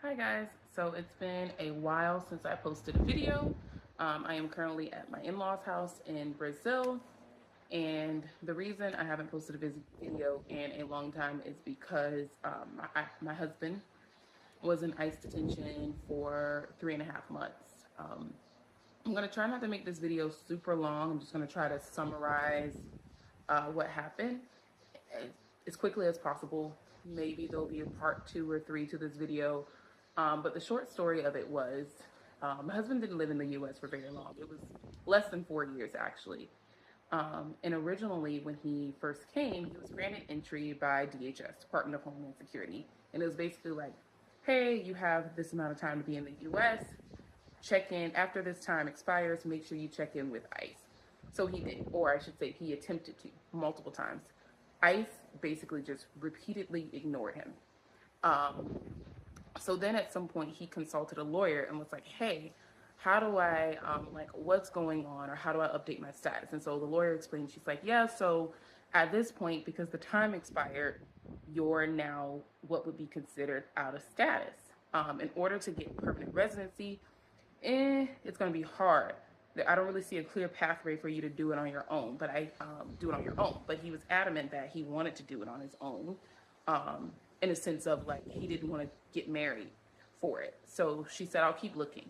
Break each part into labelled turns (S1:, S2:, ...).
S1: Hi guys, so it's been a while since I posted a video. I am currently at my in-laws house in Brazil, and the reason I haven't posted a video in a long time is because my husband was in ICE detention for 3.5 months. I'm gonna try not to make this video super long. I'm just gonna try to summarize what happened as quickly as possible. Maybe there'll be a part 2 or 3 to this video. But the short story of it was my husband didn't live in the US for very long. It was less than 4 years actually. And originally, when he first came, he was granted entry by DHS, Department of Homeland Security. And it was basically like, hey, you have this amount of time to be in the US. Check in after this time expires. Make sure you check in with ICE. So he did, or I should say, he attempted to multiple times. ICE basically just repeatedly ignored him. Um, so then at some point he consulted a lawyer and was like, hey, how do I, like, what's going on, or how do I update my status? And so the lawyer explained, she's like, yeah, so at this point, because the time expired, you're now what would be considered out of status. In order to get permanent residency, it's going to be hard. I don't really see a clear pathway for you to do it on your own, but I do it on your own. But he was adamant that he wanted to do it on his own, in a sense of like he didn't want to get married for it. So she said, I'll keep looking.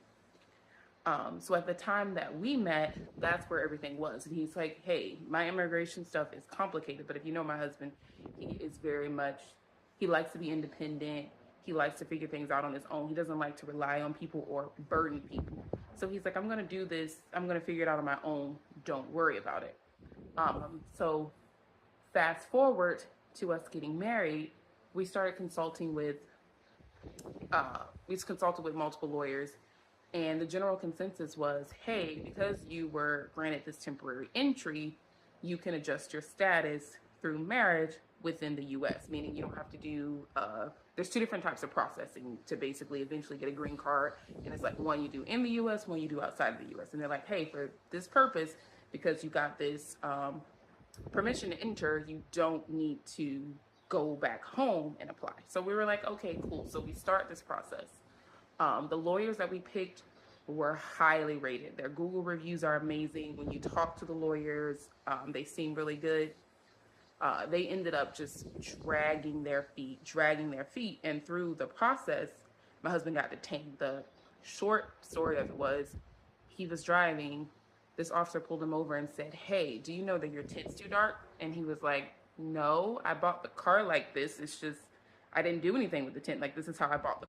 S1: So at the time that we met, that's where everything was. And he's like, hey, my immigration stuff is complicated, but if you know my husband, he is very much, he likes to be independent. He likes to figure things out on his own. He doesn't like to rely on people or burden people. So he's like, I'm going to do this. I'm going to figure it out on my own. Don't worry about it. So fast forward to us getting married, we started consulting with, we consulted with multiple lawyers, and the general consensus was, hey, because you were granted this temporary entry, you can adjust your status through marriage within the US, meaning you don't have to do, there's 2 different types of processing to basically eventually get a green card. And it's like one you do in the US, one you do outside of the US. And they're like, hey, for this purpose, because you got this permission to enter, you don't need to go back home and apply. So we were like, okay, cool. So we start this process. The lawyers that we picked were highly rated. Their Google reviews are amazing. When you talk to the lawyers, they seem really good. They ended up just dragging their feet. And through the process, my husband got detained. The short story of it was, he was driving. This officer pulled him over and said, hey, do you know that your tint's too dark? And he was like, no, I bought the car like this. It's just, I didn't do anything with the tint. Like, this is how I bought the